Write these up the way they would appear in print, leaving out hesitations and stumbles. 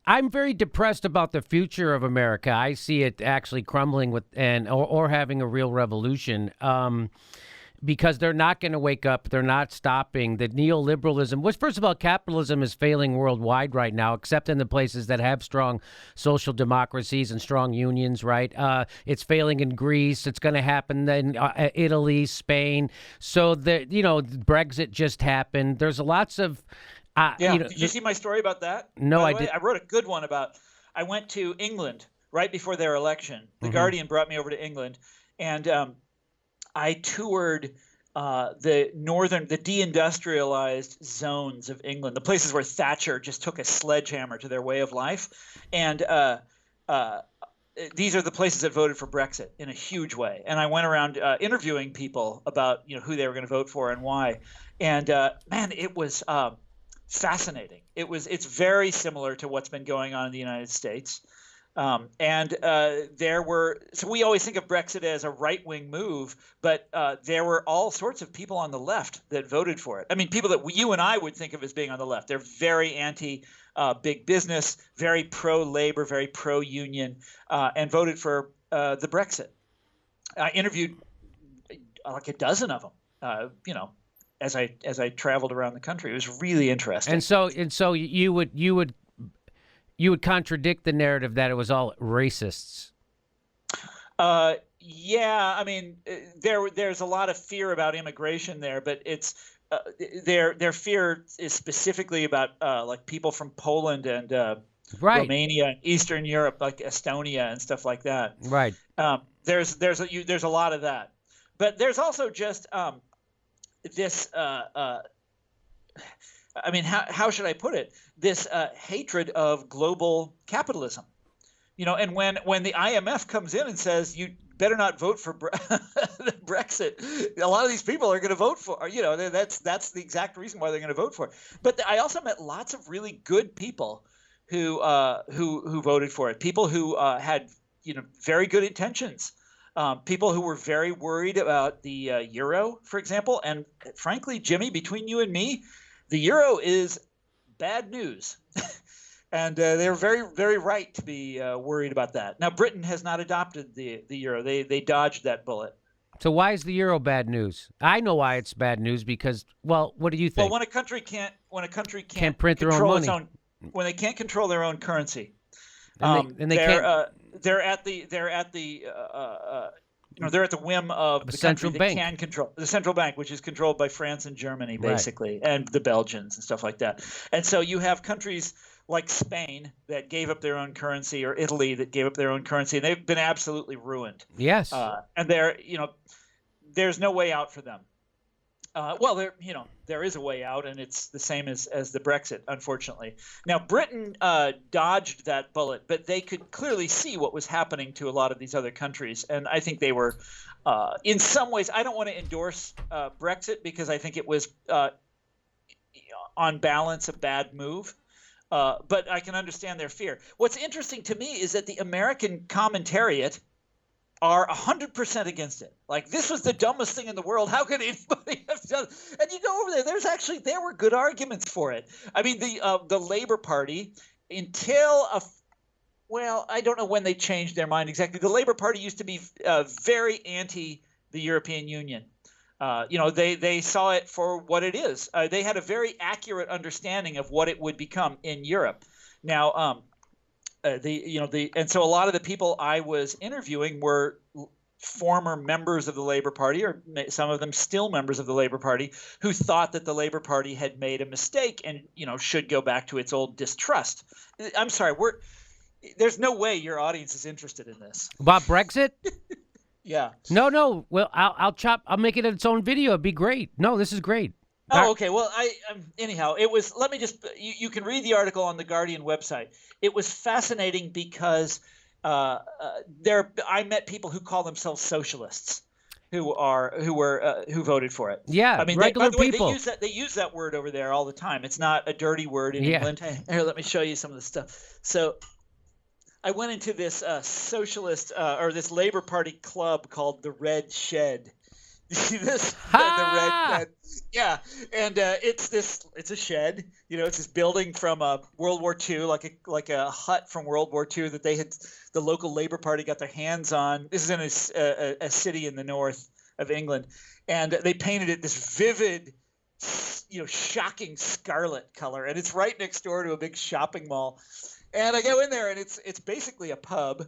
I'm very depressed about the future of America. I see it actually crumbling or having a real revolution. Because they're not going to wake up. They're not stopping. The neoliberalism, which, first of all, capitalism is failing worldwide right now, except in the places that have strong social democracies and strong unions, right? It's failing in Greece. It's going to happen in Italy, Spain. So, Brexit just happened. There's lots of. Yeah. Did you see my story about that? No, By I the way, did. I wrote a good one about. I went to England right before their election. The Guardian brought me over to England, and I toured the deindustrialized zones of England, the places where Thatcher just took a sledgehammer to their way of life, and these are the places that voted for Brexit in a huge way. And I went around interviewing people about who they were going to vote for and why. And man, it was fascinating. It's very similar to what's been going on in the United States. So we always think of Brexit as a right-wing move, but there were all sorts of people on the left that voted for it. I mean, people that you and I would think of as being on the left. They're very anti big business, very pro-labor, very pro-union, and voted for the Brexit. I interviewed like a dozen of them, as I traveled around the country. It was really interesting. And so you would contradict the narrative that it was all racists. Yeah, I mean, there's a lot of fear about immigration there, but it's their fear is specifically about like people from Poland and Right. Romania and Eastern Europe, like Estonia and stuff like that. Right. There's a lot of that, but there's also just this. I mean, how should I put it? This hatred of global capitalism, and when the IMF comes in and says you better not vote for Brexit, a lot of these people are going to vote for. That's the exact reason why they're going to vote for it. But I also met lots of really good people who voted for it. People who had very good intentions. People who were very worried about the euro, for example. And frankly, Jimmy, between you and me, the euro is bad news. And they're very, very right to be worried about that. Now, Britain has not adopted the euro. They dodged that bullet. So why is the euro bad news? I know why it's bad news because, well, what do you think? Well, when a country can't print their own money, when they can't control their own currency, they're at the whim of the central country bank. That can control the central bank, which is controlled by France and Germany, basically, right. And the Belgians and stuff like that. And so you have countries like Spain that gave up their own currency, or Italy that gave up their own currency, and they've been absolutely ruined. Yes. And there's no way out for them. Well, there is a way out, and it's the same as the Brexit, unfortunately. Now, Britain dodged that bullet, but they could clearly see what was happening to a lot of these other countries, and I think they were, in some ways, I don't want to endorse Brexit because I think it was, on balance, a bad move. But I can understand their fear. What's interesting to me is that the American commentariat are 100% against it. Like, this was the dumbest thing in the world. How could anybody have done it? And you go over there, there were good arguments for it. I mean, the Labor Party, until I don't know when they changed their mind exactly. The Labor Party used to be very anti the European Union. They saw it for what it is. They had a very accurate understanding of what it would become in Europe. Now, and so a lot of the people I was interviewing were former members of the Labor Party, or some of them still members of the Labor Party, who thought that the Labor Party had made a mistake and should go back to its old distrust. I'm sorry, there's no way your audience is interested in this. About Brexit? Yeah. No. Well, I'll make it its own video. It'd be great. No, this is great. Oh, okay. Well, anyhow, it was. Let me just. You can read the article on the Guardian website. It was fascinating because I met people who call themselves socialists, who voted for it. Yeah, I mean, regular by the way, people. They use that word over there all the time. It's not a dirty word in England. Here, let me show you some of the stuff. So, I went into this socialist or this Labor Party club called the Red Shed. You see this? The red Ha! shed. Yeah, and it's a shed. It's this building from World War II, like a hut from World War II that the local Labour Party got their hands on. This is in a city in the north of England, and they painted it this vivid, shocking scarlet color, and it's right next door to a big shopping mall. And I go in there, and it's basically a pub.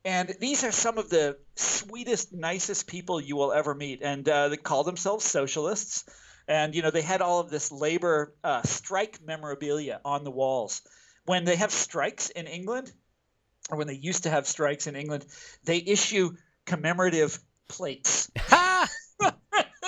And these are some of the sweetest, nicest people you will ever meet. And they call themselves socialists. And, they had all of this labor strike memorabilia on the walls. When they have strikes in England, or when they used to have strikes in England, they issue commemorative plates.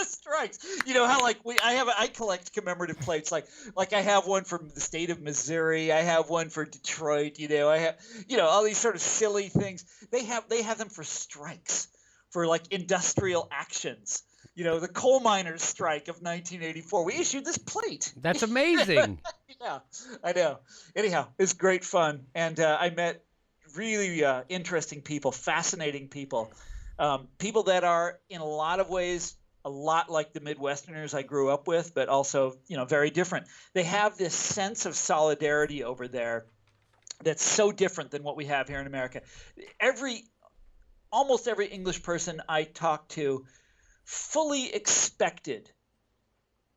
Strikes. You know how I collect commemorative plates. Like I have one from the state of Missouri. I have one for Detroit. I have all these sort of silly things. They have them for strikes, for like industrial actions. The coal miners' strike of 1984. We issued this plate. That's amazing. Yeah, I know. Anyhow, it's great fun, and I met really interesting people, fascinating people, people that are in a lot of ways a lot like the Midwesterners I grew up with, but also, very different. They have this sense of solidarity over there that's so different than what we have here in America. Almost every English person I talked to fully expected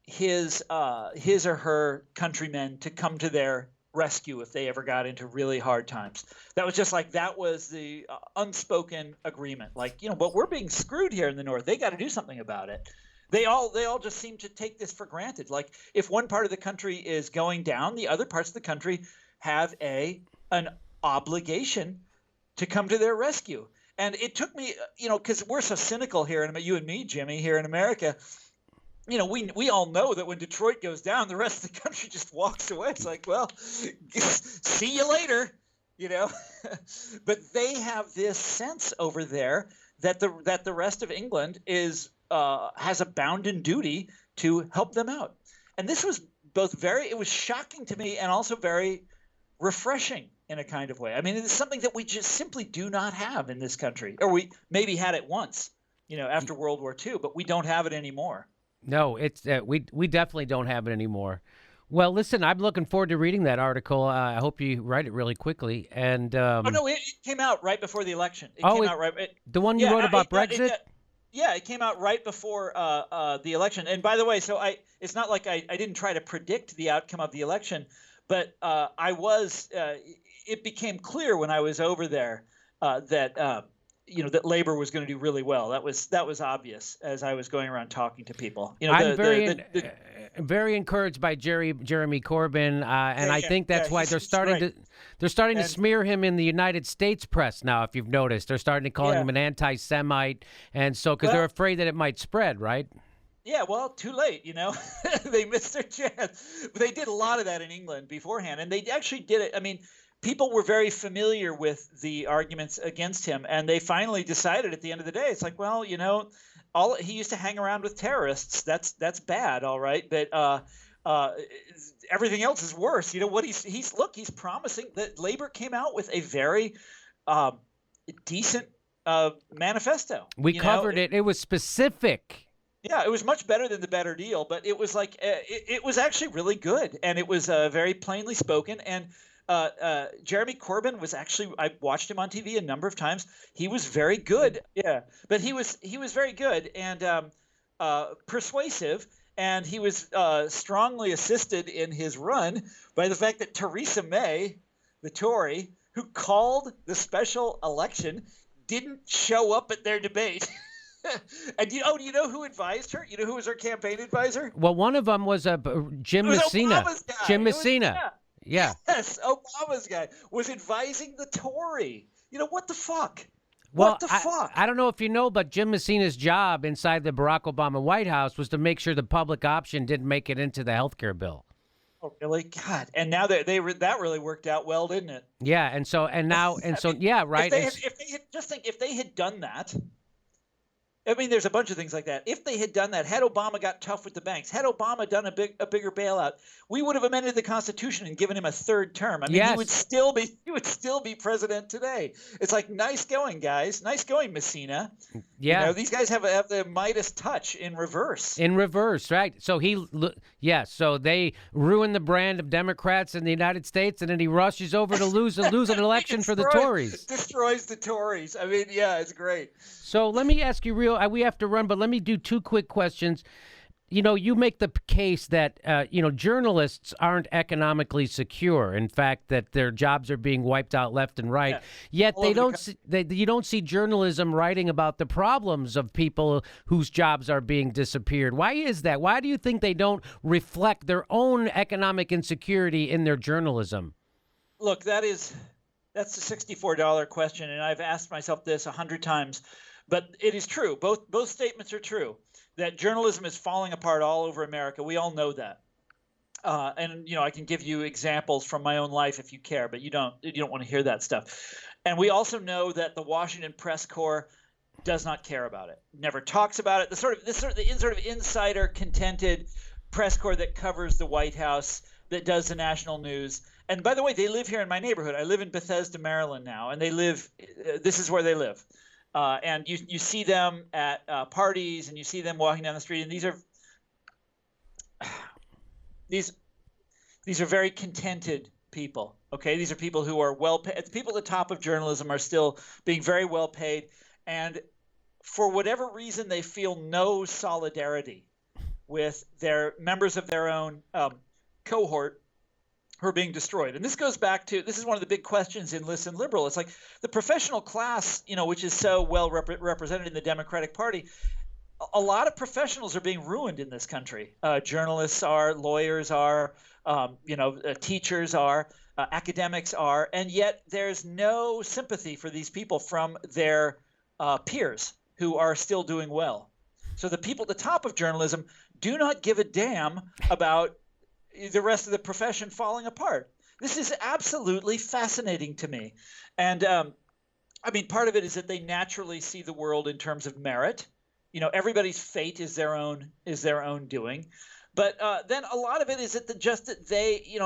his or her countrymen to come to their rescue if they ever got into really hard times. That was just that was the unspoken agreement. But we're being screwed here in the North. They got to do something about it. They all just seem to take this for granted. Like if one part of the country is going down, the other parts of the country have an obligation to come to their rescue. And it took me, because we're so cynical here, and you and me, Jimmy, here in America. We all know that when Detroit goes down, the rest of the country just walks away. It's like, well, see you later, But they have this sense over there that the rest of England has a bounden duty to help them out. And this was it was shocking to me and also very refreshing in a kind of way. I mean, it's something that we just simply do not have in this country, or we maybe had it once, after World War II, but we don't have it anymore. No, it's we definitely don't have it anymore. Well, listen, I'm looking forward to reading that article. I hope you write it really quickly. And oh no, it came out right before the election. The one you wrote about Brexit. It came out right before the election. And by the way, it's not like I didn't try to predict the outcome of the election, but it became clear when I was over there that that Labor was going to do really well. That was obvious as I was going around talking to people. I'm very encouraged by Jeremy Corbyn, and I think that's why they're starting to smear him in the United States press now. If you've noticed, they're starting to call him an anti-Semite, and so because they're afraid that it might spread, right? Yeah, well, too late, They missed their chance. But they did a lot of that in England beforehand, and they actually did it. I mean, people were very familiar with the arguments against him, and they finally decided at the end of the day, it's like, well, he used to hang around with terrorists. That's bad, all right, but everything else is worse. What he's promising that Labor came out with a very decent manifesto. We covered it. It was specific. Yeah, it was much better than the Better Deal, but it was it was actually really good, and it was very plainly spoken. And Jeremy Corbyn was actually, I watched him on TV a number of times. He was very good. Yeah, but he was very good and persuasive, and he was strongly assisted in his run by the fact that Theresa May, the Tory, who called the special election, didn't show up at their debate. And do you know who advised her? You know who was her campaign advisor? Well, one of them was Jim Messina. Jim Messina. Yeah. Yes, Obama's guy was advising the Tory. What the fuck? Well, what the fuck? I don't know if you know, but Jim Messina's job inside the Barack Obama White House was to make sure the public option didn't make it into the healthcare bill. Oh, really? God. And now that that really worked out well, didn't it? Yeah, right. If they had done that, I mean, there's a bunch of things like that. If they had done that, had Obama got tough with the banks, had Obama done a bigger bailout, we would have amended the Constitution and given him a third term. I mean, he would Yes. still be president today. It's like, nice going, guys. Nice going, Messina. Yeah. These guys have the Midas touch in reverse. In reverse, right? So so they ruin the brand of Democrats in the United States, and then he rushes over to lose an election for the Tories. Destroys the Tories. I mean, yeah, it's great. So let me ask you we have to run, but let me do two quick questions. You make the case that, journalists aren't economically secure. In fact, that their jobs are being wiped out left and right. Yeah. Yet you don't see journalism writing about the problems of people whose jobs are being disappeared. Why is that? Why do you think they don't reflect their own economic insecurity in their journalism? Look, that's the $64 question, and I've asked myself this 100 times. But it is true. Both statements are true, that journalism is falling apart all over America. We all know that. And I can give you examples from my own life if you care, but you don't want to hear that stuff. And we also know that the Washington press corps does not care about it. Never talks about it. The sort of insider contented press corps that covers the White House, that does the national news. And by the way, they live here in my neighborhood. I live in Bethesda, Maryland now, and this is where they live. And you see them at parties, and you see them walking down the street, and these are very contented people. Okay, these are people who are well paid. People at the top of journalism are still being very well paid, and for whatever reason, they feel no solidarity with their members of their own cohort who are being destroyed. And this goes back to, this is one of the big questions in Listen Liberal. It's like the professional class, which is so well represented in the Democratic Party. A lot of professionals are being ruined in this country. Journalists are, lawyers are, teachers are, academics are, and yet there's no sympathy for these people from their peers who are still doing well. So the people at the top of journalism do not give a damn about the rest of the profession falling apart. This is absolutely fascinating to me. And part of it is that they naturally see the world in terms of merit. Everybody's fate is their own doing. But then a lot of it is that that they,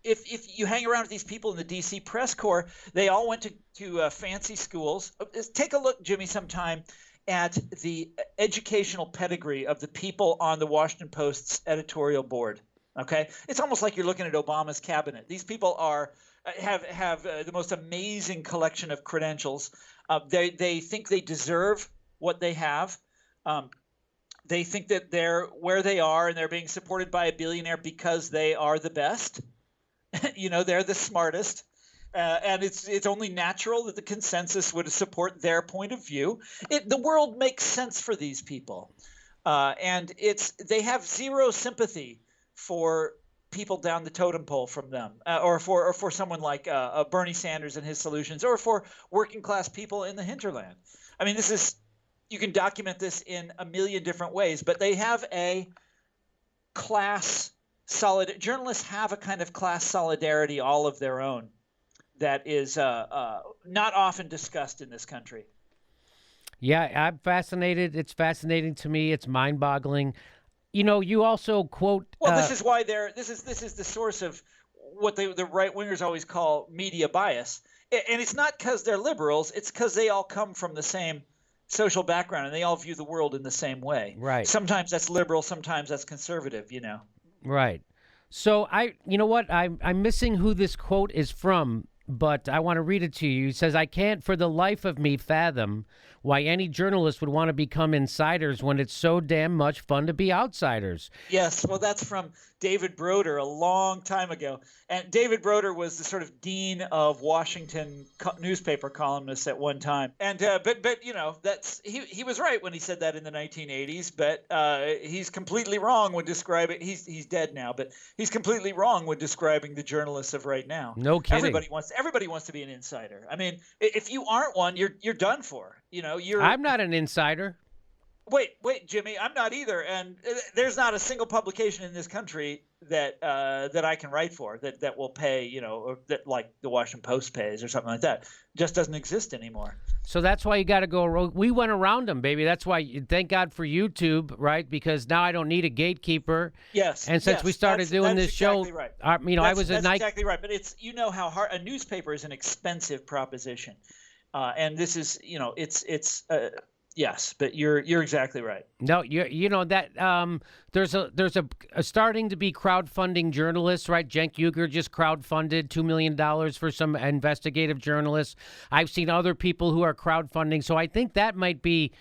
if you hang around with these people in the DC press corps, they all went to fancy schools. Take a look, Jimmy, sometime at the educational pedigree of the people on the Washington Post's editorial board. Okay, it's almost like you're looking at Obama's cabinet. These people have the most amazing collection of credentials. They think they deserve what they have. They think that they're where they are and they're being supported by a billionaire because they are the best. They're the smartest. And it's only natural that the consensus would support their point of view. The world makes sense for these people. And they have zero sympathy for people down the totem pole from them, or for someone like Bernie Sanders and his solutions, or for working class people in the hinterland. I mean, you can document this in a million different ways, but they have a class journalists have a kind of class solidarity all of their own that is not often discussed in this country. Yeah, I'm fascinated. It's fascinating to me. It's mind-boggling. You also quote. Well, this is why this is the source of what the right wingers always call media bias, and it's not because they're liberals. It's because they all come from the same social background and they all view the world in the same way. Right. Sometimes that's liberal, sometimes that's conservative. Right. So I'm missing who this quote is from, but I want to read it to you. He says, "I can't for the life of me fathom why any journalist would want to become insiders when it's so damn much fun to be outsiders." Yes, well, that's from David Broder a long time ago. And David Broder was the sort of dean of Washington newspaper columnists at one time. And but that's he was right when he said that in the 1980s. But he's completely wrong when describing. He's dead now, but he's completely wrong when describing the journalists of right now. No kidding. Everybody wants to be an insider. I mean, if you aren't one, you're done for. I'm not an insider. Wait, Jimmy, I'm not either. And there's not a single publication in this country that I can write for that will pay, or that like the Washington Post pays or something like that, just doesn't exist anymore. So that's why you got to go. We went around them, baby. That's why. Thank God for YouTube, right? Because now I don't need a gatekeeper. Yes. And since we started doing this show, right. I was that's exactly right. But it's how hard a newspaper is an expensive proposition, and this is it's. Yes, but you're exactly right. No, that there's a starting to be crowdfunding journalists, right? Cenk Uygur just crowdfunded $2 million for some investigative journalists. I've seen other people who are crowdfunding, so I think that might be.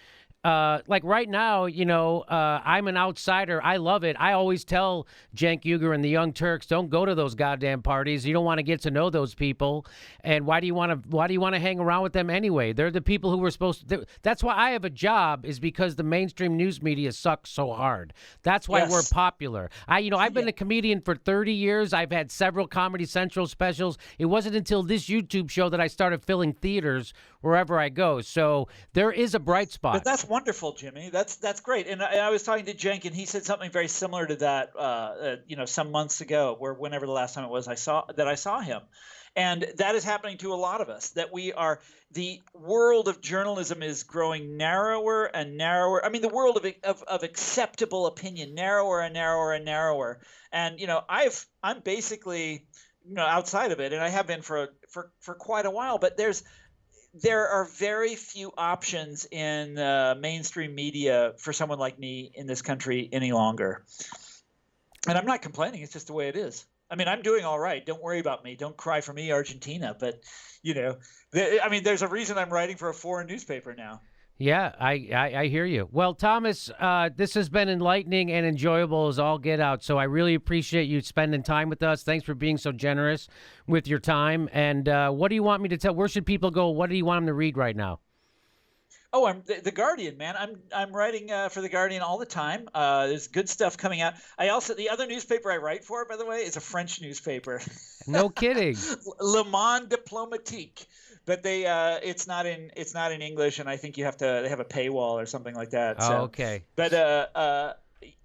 Like right now, I'm an outsider. I love it. I always tell Cenk Uygur and the Young Turks, don't go to those goddamn parties. You don't want to get to know those people. And why do you want to hang around with them anyway? They're the people who were supposed to. That's why I have a job, is because the mainstream news media sucks so hard. That's why we're popular. I've been a comedian for 30 years. I've had several Comedy Central specials. It wasn't until this YouTube show that I started filling theaters wherever I go. So there is a bright spot. But that's wonderful, Jimmy. That's great. And I was talking to Cenk, and he said something very similar to that, some months ago, whenever the last time it was I saw him. And that is happening to a lot of us, that the world of journalism is growing narrower and narrower. I mean, the world of acceptable opinion, narrower and narrower and narrower. And, I'm basically, outside of it, and I have been for quite a while, but there are very few options in mainstream media for someone like me in this country any longer. And I'm not complaining. It's just the way it is. I mean, I'm doing all right. Don't worry about me. Don't cry for me, Argentina. But, there's a reason I'm writing for a foreign newspaper now. Yeah, I hear you. Well, Thomas, this has been enlightening and enjoyable as all get out. So I really appreciate you spending time with us. Thanks for being so generous with your time. And what do you want me to tell? Where should people go? What do you want them to read right now? Oh, I'm the Guardian, man. I'm writing for the Guardian all the time. There's good stuff coming out. The other newspaper I write for, by the way, is a French newspaper. No kidding. Le Monde Diplomatique. But it's not in English, and I think they have a paywall or something like that. Oh, so. Okay. But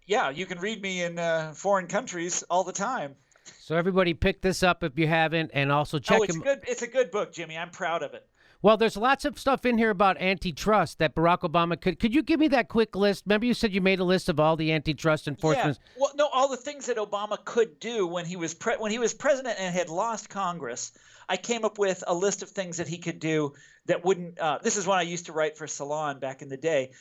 you can read me in foreign countries all the time. So everybody pick this up if you haven't, and also check it's good. It's a good book, Jimmy. I'm proud of it. Well, there's lots of stuff in here about antitrust that Barack Obama could you give me that quick list? Remember you said you made a list of all the antitrust enforcement? Yeah. Well, no, all the things that Obama could do when he was president and had lost Congress. I came up with a list of things that he could do that wouldn't this is when I used to write for Salon back in the day.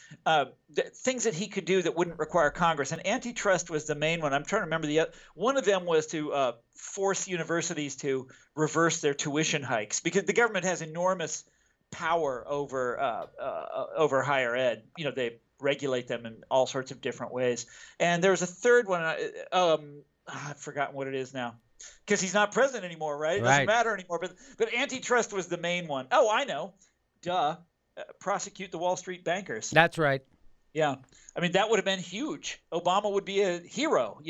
Things that he could do that wouldn't require Congress. And antitrust was the main one. I'm trying to remember the other. One of them was to force universities to reverse their tuition hikes, because the government has enormous power over higher ed. They regulate them in all sorts of different ways. And there was a third one. I've forgotten what it is now, because he's not president anymore, right? It doesn't matter anymore. But antitrust was the main one. Oh, I know. Duh. Prosecute the Wall Street bankers. That's right. Yeah. I mean, that would have been huge. Obama would be a hero,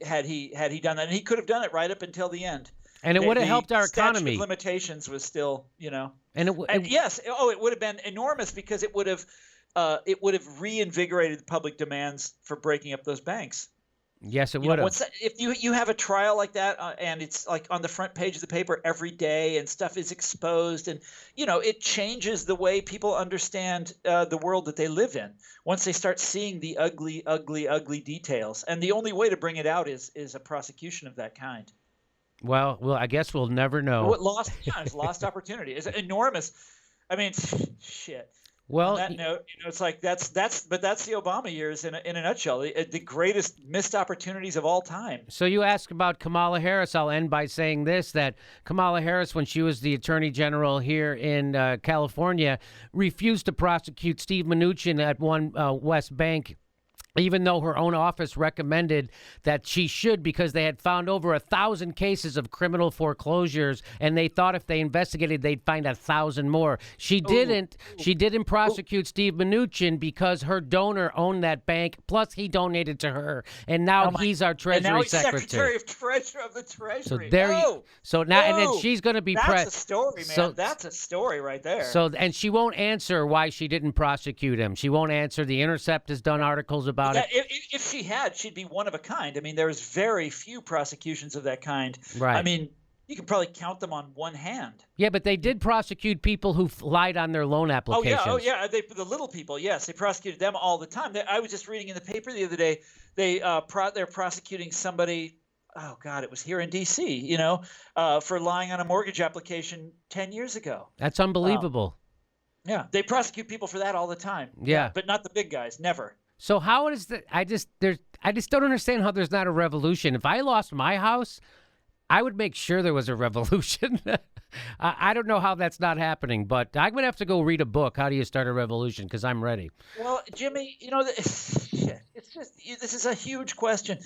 had he done that. And he could have done it right up until the end. And it would have helped our economy. Statute of limitations was still, And yes. Oh, it would have been enormous, because it would have reinvigorated the public demands for breaking up those banks. Yes, it would have. If you have a trial like that, and it's like on the front page of the paper every day, and stuff is exposed, and it changes the way people understand the world that they live in. Once they start seeing the ugly, ugly, ugly details, and the only way to bring it out is a prosecution of that kind. Well, I guess we'll never know. It's lost opportunity. It's enormous. I mean, shit. Well, on that note, it's like that's the Obama years in a nutshell. The greatest missed opportunities of all time. So you ask about Kamala Harris. I'll end by saying this: that Kamala Harris, when she was the Attorney General here in California, refused to prosecute Steve Mnuchin at One West Bank, even though her own office recommended that she should, because they had found over 1,000 cases of criminal foreclosures, and they thought if they investigated, they'd find 1,000 more. She didn't. She didn't prosecute Steve Mnuchin because her donor owned that bank, plus he donated to her, and now he's our Treasury Secretary. Secretary of the Treasury. So now, and then she's going to be That's a story, man. So, that's a story right there. So, and she won't answer why she didn't prosecute him. She won't answer. The Intercept has done articles about about it. If she had, she'd be one of a kind. I mean, there's very few prosecutions of that kind. Right. I mean, you can probably count them on one hand. Yeah, but they did prosecute people who lied on their loan applications. Oh yeah. The little people, yes, they prosecuted them all the time. I was just reading in the paper the other day. They're prosecuting somebody. Oh God, it was here in D.C. For lying on a mortgage application 10 years ago. That's unbelievable. Yeah, they prosecute people for that all the time. Yeah, but not the big guys. Never. So how is that? I just don't understand how there's not a revolution. If I lost my house, I would make sure there was a revolution. I don't know how that's not happening, but I'm going to have to go read a book. How do you start a revolution? Because I'm ready. Well, Jimmy, it's just this is a huge question.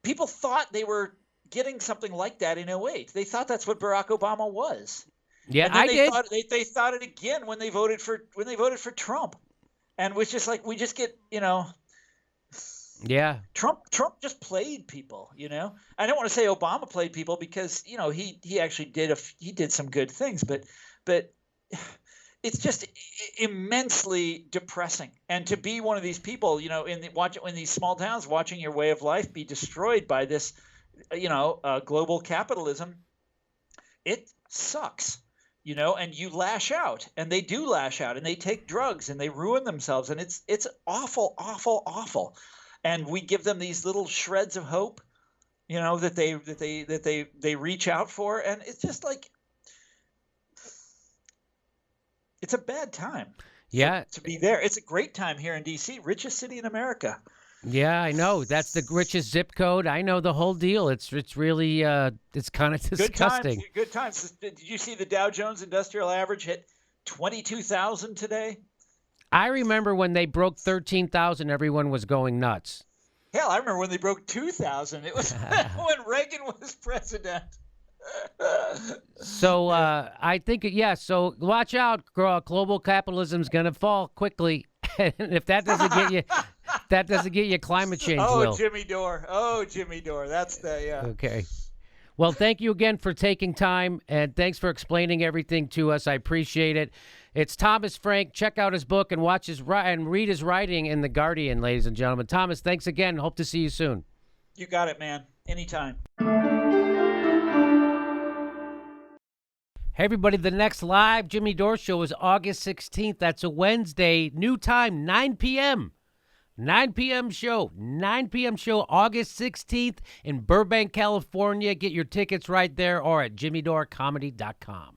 People thought they were getting something like that in 2008. They thought that's what Barack Obama was. Yeah, I did. They thought it again when they voted for Trump, and was just like we just get Yeah. Trump just played people. I don't want to say Obama played people because he actually did some good things, but it's just immensely depressing. And to be one of these people, in these small towns, watching your way of life be destroyed by this, global capitalism, it sucks. And you lash out, and they do lash out, and they take drugs, and they ruin themselves, and it's awful, awful, awful. And we give them these little shreds of hope, that they reach out for, and it's just like it's a bad time. Yeah, to be there. It's a great time here in D.C., richest city in America. Yeah, I know. That's the richest zip code. I know the whole deal. It's really it's kind of disgusting. Good times. Did you see the Dow Jones Industrial Average hit 22,000 today? I remember when they broke 13,000, everyone was going nuts. Hell, I remember when they broke 2,000. It was when Reagan was president. So I think, so watch out. Global capitalism's going to fall quickly. And if that doesn't get you, climate change will. Jimmy Dore. That's yeah. Okay. Well, thank you again for taking time, and thanks for explaining everything to us. I appreciate it. It's Thomas Frank. Check out his book and read his writing in The Guardian, ladies and gentlemen. Thomas, thanks again. Hope to see you soon. You got it, man. Anytime. Hey, everybody, the next live Jimmy Dore show is August 16th. That's a Wednesday. New time, 9 p.m. 9 p.m. show. 9 p.m. show, August 16th in Burbank, California. Get your tickets right there or at jimmydorecomedy.com.